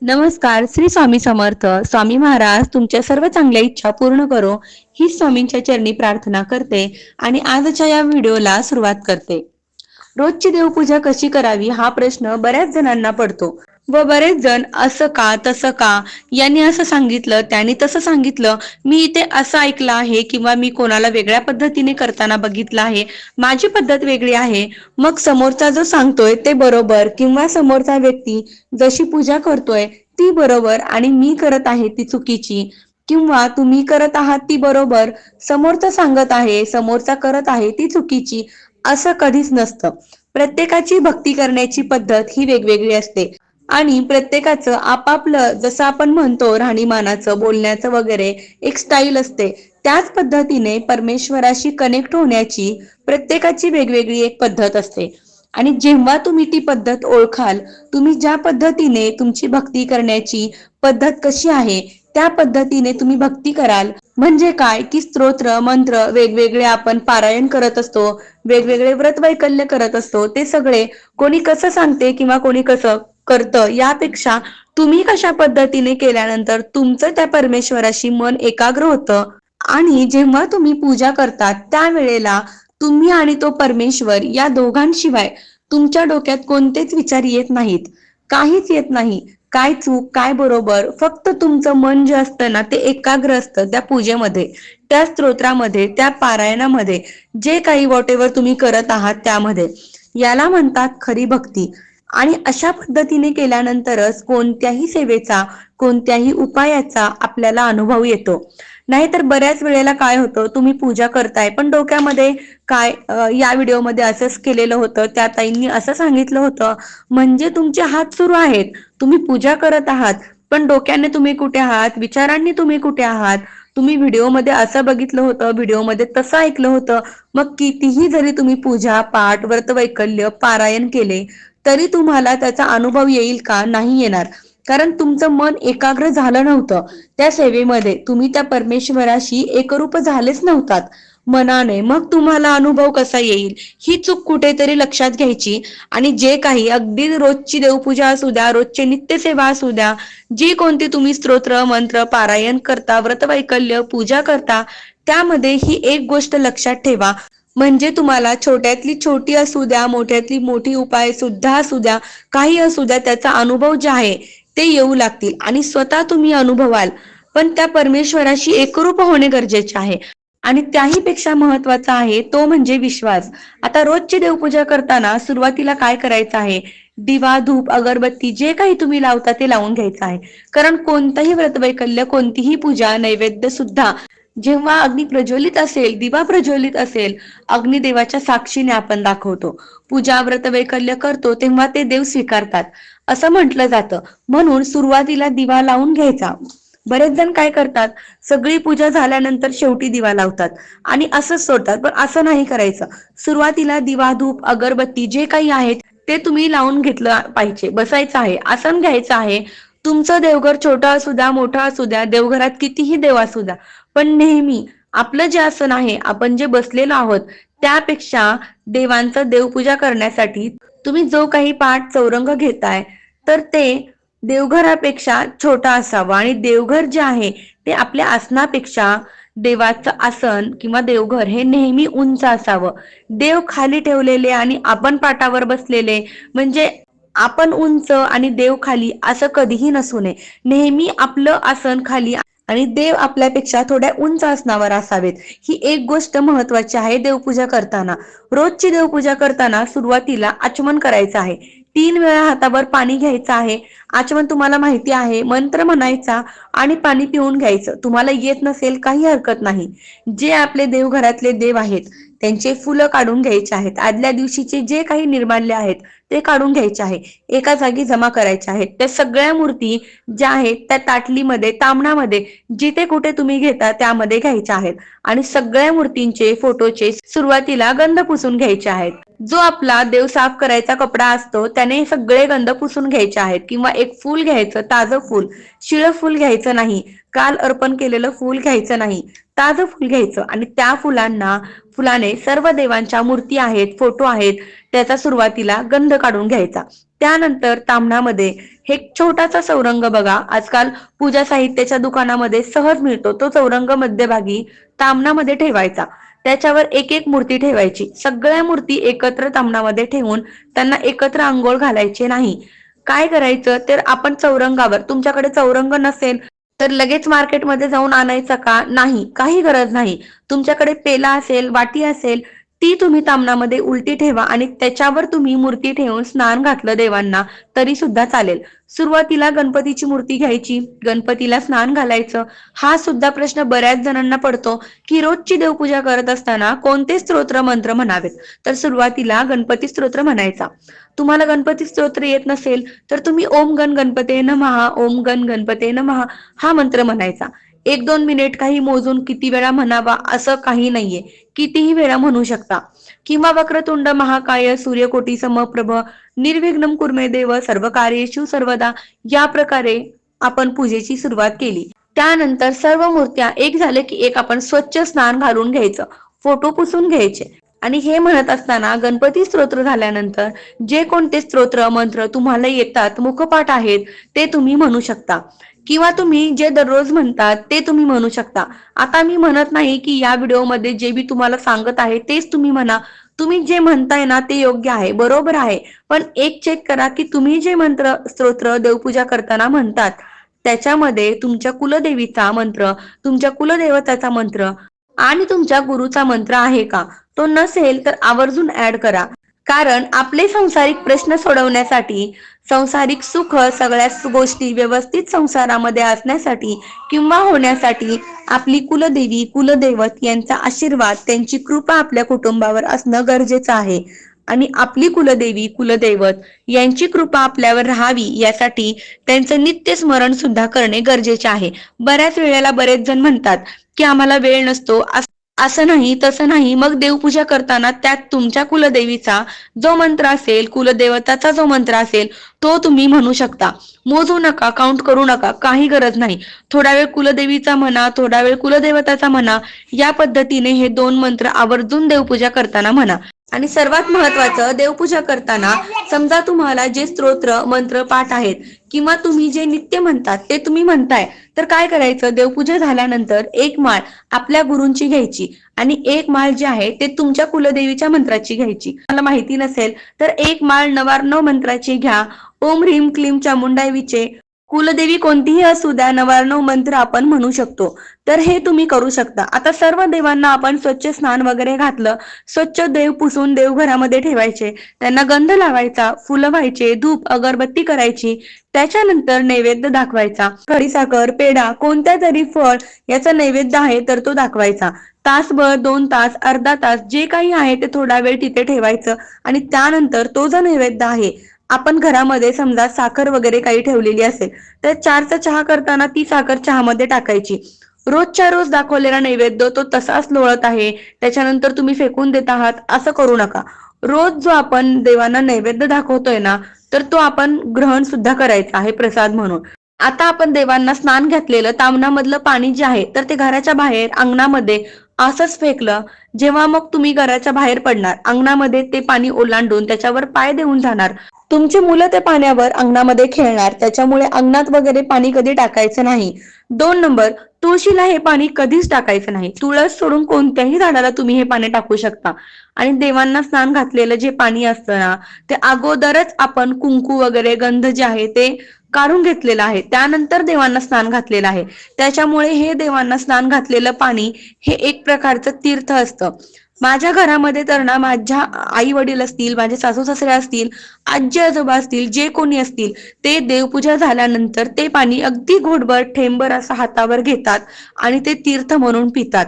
नमस्कार. श्री स्वामी समर्थ. स्वामी महाराज तुमच्या सर्व चांगल्या इच्छा पूर्ण करो ही स्वामींच्या चरणी प्रार्थना करते आणि आजच्या या व्हिडिओला सुरुवात करते. रोजची देवपूजा कशी करावी हा प्रश्न बऱ्याच जणांना पडतो व बरेच जण असं का तसं का, यांनी असं सांगितलं त्यांनी तसं सांगितलं, मी इथे असं ऐकलं आहे किंवा मी कोणाला वेगळ्या पद्धतीने करताना बघितलं आहे, माझी पद्धत वेगळी आहे. मग समोरचा जो सांगतोय ते बरोबर किंवा समोरचा व्यक्ती जशी पूजा करतोय ती बरोबर आणि मी करत आहे ती चुकीची, किंवा तुम्ही करत आहात ती बरोबर, समोरचा सांगत आहे समोरचा करत आहे ती चुकीची, असं कधीच नसतं. प्रत्येकाची भक्ती करण्याची पद्धत ही वेगवेगळी असते आणि प्रत्येकाचं आपापलं, जसं आपण म्हणतो राहणीमानाचं, बोलण्याचं वगैरे एक स्टाईल असते. त्याच पद्धतीने परमेश्वराशी कनेक्ट होण्याची प्रत्येकाची वेगवेगळी एक पद्धत असते. आणि जेव्हा तुम्ही ती पद्धत ओळखाल, तुम्ही ज्या पद्धतीने तुमची भक्ती करण्याची पद्धत कशी आहे त्या पद्धतीने तुम्ही भक्ती कराल. म्हणजे काय की स्तोत्र मंत्र वेगवेगळे आपण पारायण करत असतो, वेगवेगळे व्रत वैकल्य करत असतो, ते सगळे कोणी कसं सांगते किंवा कोणी कसं करतं यापेक्षा तुम्ही कशा पद्धतीने केल्यानंतर तुमचं त्या परमेश्वराशी मन एकाग्र होतं. आणि जेव्हा तुम्ही पूजा करतात त्यावेळेला तुम्ही आणि तो परमेश्वर या दोघांशिवाय तुमच्या डोक्यात कोणतेच विचार येत नाहीत, काहीच येत नाही. काय चूक काय बरोबर, फक्त तुमचं मन जे असतं ना ते एकाग्र असतं त्या पूजेमध्ये, त्या स्तोत्रामध्ये, त्या पारायणामध्ये, जे काही वॉट एव्हर तुम्ही करत आहात त्यामध्ये. याला म्हणतात खरी भक्ती. आणि अशा पद्धतीने केल्यानंतरच कोणत्याही सेवेचा, कोणत्याही उपायाचा आपल्याला अनुभव येतो. नाहीतर बऱ्याच वेळेला काय होतं, तुम्ही पूजा करताय पण डोक्यामध्ये काय, या व्हिडिओमध्ये असंच केलेलं होतं, त्या ताईंनी असं सांगितलं होतं, म्हणजे तुमचे हात सुरू आहेत, तुम्ही पूजा करत आहात पण डोक्याने तुम्ही कुठे आहात, विचारांनी तुम्ही कुठे आहात. तुम्ही व्हिडिओमध्ये असं बघितलं होतं, व्हिडिओमध्ये तसं ऐकलं होतं. मग कितीही जरी तुम्ही पूजा पाठ व्रत वैकल्य पारायण केले तरी तुम्हाला त्याचा अनुभव येईल का? नाही येणार. कारण तुमचं मन एकाग्र झालं नव्हतं त्या सेवेमध्ये, तुम्ही त्या परमेश्वराशी एकरूप झालेच नव्हतात मनाने. मग तुम्हाला अनुभव कसा येईल? ही चूक कुठेतरी लक्षात घ्यायची. आणि जे काही अगदी रोजची देवपूजा असू द्या, रोजची नित्यसेवा असू द्या, जी कोणती तुम्ही स्तोत्र मंत्र पारायण करता, व्रत वैकल्य पूजा करता, त्यामध्ये ही एक गोष्ट लक्षात ठेवा, म्हणजे तुम्हाला छोट्यातली छोटी असू द्या, मोठ्यातली मोठी उपाय सुद्धा असू द्या, काही असू द्या, त्याचा अनुभव जे आहे ते येऊ लागतील आणि स्वतः तुम्ही अनुभवाल. पण त्या परमेश्वराशी एकरूप होणे गरजेचे आहे. आणि त्याही पेक्षा महत्वाचा आहे तो म्हणजे विश्वास. आता रोजची देवपूजा करताना सुरुवातीला काय करायचं आहे, दिवा धूप अगरबत्ती जे काही तुम्ही लावता ते लावून घ्यायचं आहे. कारण कोणतंही व्रतवैकल्य, कोणतीही पूजा नैवेद्य सुद्धा जेव्हा अग्नी प्रज्वलित असेल, दिवा प्रज्वलित असेल, अग्निदेवाच्या साक्षीने आपण दाखवतो, पूजा व्रत वैकल्य करतो, तेव्हा ते देव स्वीकारतात असं म्हटलं जातं. म्हणून सुरुवातीला दिवा लावून घ्यायचा. बरेच जण काय करतात, सगळी पूजा झाल्यानंतर शेवटी दिवा लावतात आणि असंच सोडतात, पण असं नाही करायचं. सुरुवातीला दिवा धूप अगरबत्ती जे काही आहे ते तुम्ही लावून घेतलं पाहिजे. बसायचं आहे, आसन घ्यायचं आहे. तुमचं देवघर छोटं असू द्या मोठं असू द्या, देवघरात कितीही देव असू द्या, पण नेहमी आपलं जे आसन आहे, आपण जे बसलेलो आहोत, त्यापेक्षा देवांचं देवपूजा करण्यासाठी तुम्ही जो काही पाठ चौरंग घेताय तर ते देवघरापेक्षा छोटा असावा. आणि देवघर जे आहे ते आपल्या आसनापेक्षा, देवाचं आसन किंवा देवघर हे नेहमी उंच असावं. देव खाली ठेवलेले आणि आपण पाटावर बसलेले, म्हणजे आपण उंच आणि देव खाली असं कधीही नसू नये. नेहमी आपलं आसन खाली आणि देव आपल्यापेक्षा थोड्या उंच आसनावर असावेत. ही एक गोष्ट महत्वाची आहे देवपूजा करताना. रोजची देवपूजा करताना सुरुवातीला आचमन करायचं आहे. 3 वेळा हातावर पाणी घ्यायचं आहे. आचमन तुम्हाला माहिती आहे, मंत्र म्हणायचा आणि पाणी पिऊन घ्यायचं. तुम्हाला येत नसेल काही हरकत नाही. जे आपले देवघरातले देव आहेत त्यांचे फुलं काढून घ्यायचे आहेत. आदल्या दिवशीचे जे काही निर्माल्य आहेत ते काढून घ्यायचे आहे, एका जागी जमा करायचे आहेत. त्या सगळ्या मूर्ती ज्या आहेत त्या ताटलीमध्ये, तामणामध्ये, जिथे कुठे तुम्ही घेता त्यामध्ये घ्यायच्या आहेत. आणि सगळ्या मूर्तींचे फोटोचे सुरुवातीला गंध पुसून घ्यायचे आहेत. जो आपला देव साफ करायचा कपडा असतो त्याने सगळे गंध पुसून घ्यायचे आहेत. किंवा एक फूल घ्यायचं, ताजं फूल, शिळं फूल घ्यायचं नाही, काल अर्पण केलेलं फूल घ्यायचं नाही. ताजं फुल घ्यायचं आणि त्या फुलाने सर्व देवांच्या मूर्ती आहेत, फोटो आहेत, त्याचा सुरुवातीला गंध काढून घ्यायचा. त्यानंतर ताम्हणामध्ये हे छोटासा चौरंग बघा, आजकाल पूजा साहित्याच्या दुकानामध्ये सहज मिळतो. तो चौरंग मध्यभागी ताम्हणामध्ये ठेवायचा. त्याच्यावर एक एक मूर्ती ठेवायची. सगळ्या मूर्ती एकत्र ताम्हणामध्ये ठेवून त्यांना एकत्र अंघोळ घालायचे नाही. काय करायचं तर आपण चौरंगावर, तुमच्याकडे चौरंग नसेल तर लगेच मार्केटमध्ये जाऊन आणायचा का? नाही, काही गरज नाही. तुमच्याकडे पेला असेल, वाटी असेल, ती तुम्ही ताम्हणामध्ये उलटी ठेवा आणि त्याच्यावर तुम्ही मूर्ती ठेवून स्नान घातलं देवांना तरी सुद्धा चालेल. सुरुवातीला गणपतीची मूर्ती घ्यायची, गणपतीला स्नान घालायचं. हा सुद्धा प्रश्न बऱ्याच जणांना पडतो की रोजची देवपूजा करत असताना कोणते स्तोत्र मंत्र म्हणावेत. तर सुरुवातीला गणपती स्तोत्र म्हणायचा. तुम्हाला गणपती स्तोत्र येत नसेल तर तुम्ही ओम गण गणपते नमः, ओम गण गणपते नमः हा मंत्र म्हणायचा. 1-2 मिनिट काही मोजून किती वेळा म्हणावा असं काही नाहीये, कितीही वेळा म्हणू शकता. किंवा वक्रतुंड महाकाय सूर्यकोटी समप्रभ निर्विघ्नं कुर्मे देव सर्व कार्येषु सर्वदा या प्रकारे आपण पूजेची सुरुवात केली. त्यानंतर सर्व मूर्त्या एक झाले की एक आपण स्वच्छ स्नान घालून घ्यायचं, फोटो पुसून घ्यायचे आणि हे म्हणत असताना गणपती स्तोत्र झाल्यानंतर जे कोणते स्तोत्र मंत्र तुम्हाला येतात, मुखपाठ आहेत, ते तुम्ही म्हणू शकता किंवा तुम्ही जे दररोज म्हणतात ते तुम्ही म्हणू शकता. आता मी म्हणत नाही की या व्हिडिओमध्ये जे मी तुम्हाला सांगत आहे तेच तुम्ही म्हणा. तुम्ही जे म्हणताय ना ते योग्य आहे, बरोबर आहे. पण एक चेक करा की तुम्ही जे मंत्र स्तोत्र देवपूजा करताना म्हणतात त्याच्यामध्ये तुमच्या कुलदेवीचा मंत्र, तुमच्या कुलदेवताचा मंत्र आणि तुमच्या गुरुचा मंत्र आहे का? तो नसेल तर आवर्जून ऍड करा. कारण आपले सांसारिक प्रश्न सोडवण्यासाठी, सांसारिक सुख, सगळ्या गोष्टी व्यवस्थित संसारामध्ये असण्यासाठी किंवा होण्यासाठी आपली कुलदेवी, कुलदैवत यांचा आशीर्वाद, त्यांची कृपा आपल्या कुटुंबावर असणं गरजेचं आहे. आणि आपली कुलदेवी, कुलदैवत यांची कृपा आपल्यावर राहावी यासाठी त्यांचं नित्य स्मरण सुद्धा करणे गरजेचे आहे. बऱ्याच वेळेला बरेच जण म्हणतात की आम्हाला वेळ नसतो, असं नाही तसं नाही. मग देवपूजा करताना त्यात तुमच्या कुलदेवीचा जो मंत्र असेल, कुलदेवताचा जो मंत्र असेल तो तुम्ही म्हणू शकता. मोजू नका, काउंट करू नका, काही गरज नाही. थोडा वेळ कुलदेवीचा म्हणा, थोडा वेळ कुलदेवताचा म्हणा. या पद्धतीने हे 2 मंत्र आवर्जून देवपूजा करताना म्हणा. आणि सर्वात महत्वाचं, देवपूजा करताना समजा तुम्हाला जे स्तोत्र मंत्र पाठ आहेत किंवा तुम्ही जे नित्य म्हणतात ते तुम्ही म्हणताय, तर काय करायचं, देवपूजा झाल्यानंतर एक माळ आपल्या गुरूंची घ्यायची आणि एक माळ जी आहे ते तुमच्या कुलदेवीच्या मंत्राची घ्यायची. मला माहिती नसेल तर एक माळ नवार्णव मंत्राची घ्या. ओम ह्रीम क्लीम चामुंडाईचे, कुलदेवी कोणतीही असू द्या, नवार्णव मंत्र आपण म्हणू शकतो. तर हे तुम्ही करू शकता. आता सर्व देवांना आपण स्वच्छ स्नान वगैरे घातलं, स्वच्छ देव पुसून देवघरामध्ये ठेवायचे, त्यांना गंध लावायचा, फुलं व्हायचे, धूप अगरबत्ती करायची. त्याच्यानंतर नैवेद्य दाखवायचा. खडीसाखर, पेढा, कोणत्या तरी फळ याचा नैवेद्य आहे तर तो दाखवायचा. तासभर, 2 तास, अर्धा तास जे काही आहे ते थोडा वेळ तिथे ठेवायचं आणि त्यानंतर तो जो नैवेद्य आहे, आपण घरामध्ये समजा साखर वगैरे काही ठेवलेली असेल तर 4चा चहा करताना ती साखर चहामध्ये टाकायची. रोजच्या रोज दाखवलेला नैवेद्य तो तसाच लोळत आहे, त्याच्यानंतर तुम्ही फेकून देत आहात, असं करू नका. रोज जो आपण देवांना नैवेद्य दाखवतोय ना, तर तो आपण ग्रहण सुद्धा करायचा आहे प्रसाद म्हणून. आता आपण देवांना स्नान घातलेलं ताम्हणामधलं पाणी जे आहे तर ते घराच्या बाहेर अंगणामध्ये असंच फेकलं. जेव्हा मग तुम्ही घराच्या बाहेर पडणार, अंगणामध्ये ते पाणी ओलांडून त्याच्यावर पाय देऊन जाणार. तुमची मुलं त्या पाण्यावर अंगणामध्ये खेळणार, त्याच्यामुळे अंगणात वगैरे पाणी कधी टाकायचं नाही. 2 नंबर, तुळशीला हे पाणी कधीच टाकायचं नाही. तुळस सोडून कोणत्याही झाडाला तुम्ही हे पाणी टाकू शकता. आणि देवांना स्नान घातलेलं जे पाणी असतं ना, ते अगोदरच आपण कुंकू वगैरे गंध जे आहे ते काढून घेतलेलं आहे, त्यानंतर देवांना स्नान घातलेलं आहे. त्याच्यामुळे हे देवांना स्नान घातलेलं पाणी हे एक प्रकारचं तीर्थ असतं. माझ्या घरामध्ये तर ना, माझ्या आई वडील असतील, माझे सासू सासरे असतील, आजी आजोबा असतील, जे कोणी असतील, ते देवपूजा झाल्यानंतर ते पाणी अगदी घोटभर, ठेंबर असं हातावर घेतात आणि ते तीर्थ म्हणून पितात.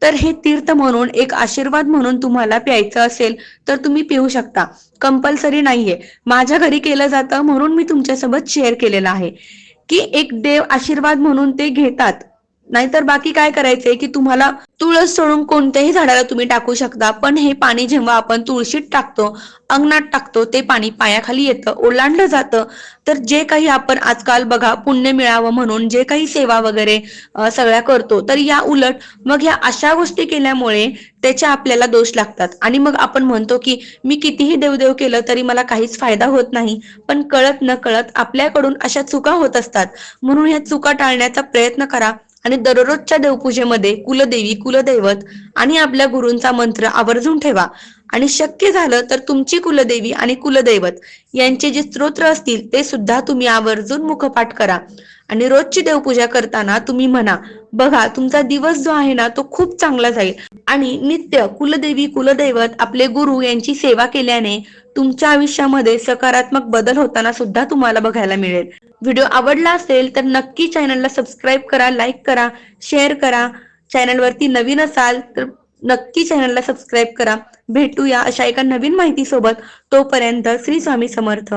तर हे तीर्थ म्हणून, एक आशीर्वाद म्हणून तुम्हाला प्यायचं असेल तर तुम्ही पिऊ शकता, कंपल्सरी नाहीये. माझ्या घरी केलं जातं म्हणून मी तुमच्यासोबत शेअर केलेलं आहे की एक देव आशीर्वाद म्हणून ते घेतात. नाहीतर बाकी काय करायचंय की तुम्हाला तुळस सोडून कोणत्याही झाडाला तुम्ही टाकू शकता, पण हे पाणी जेव्हा आपण तुळशीत टाकतो, अंगणात टाकतो, ते पाणी पायाखाली येतं, ओलांडलं जातं. तर जे काही आपण आजकाल बघा पुण्य मिळावं म्हणून जे काही सेवा वगैरे सगळ्या करतो, तर या उलट मग ह्या अशा गोष्टी केल्यामुळे त्याच्या आपल्याला दोष लागतात आणि मग आपण म्हणतो की मी कितीही देवदेव केलं तरी मला काहीच फायदा होत नाही. पण कळत न कळत आपल्याकडून अशा चुका होत असतात. म्हणून ह्या चुका टाळण्याचा प्रयत्न करा आणि दररोजच्या देवपूजेमध्ये कुलदेवी, कुलदैवत आणि आपल्या गुरूंचा मंत्र आवर्जून ठेवा. आणि शक्य झालं तर तुमची कुलदेवी आणि कुलदैवत यांचे जे स्तोत्र असतील ते सुद्धा तुम्ही आवर्जून मुखपाठ करा. आणि रोजची देवपूजा करताना तुम्ही म्हणा, बघा तुमचा दिवस जो आहे ना तो खूप चांगला जाईल. आणि नित्य कुलदेवी, कुलदैवत, आपले गुरु यांची सेवा केल्याने तुमच्या आयुष्यामध्ये सकारात्मक बदल होताना सुद्धा तुम्हाला बघायला मिळेल. व्हिडिओ आवडला असेल तर नक्की चॅनलला सबस्क्राईब करा, लाईक करा, शेअर करा. चॅनलवरती नवीन असाल तर नक्की चॅनलला सबस्क्राईब करा. भेटूया अशा एका नवीन माहिती सोबत. तोपर्यंत श्री स्वामी समर्थ.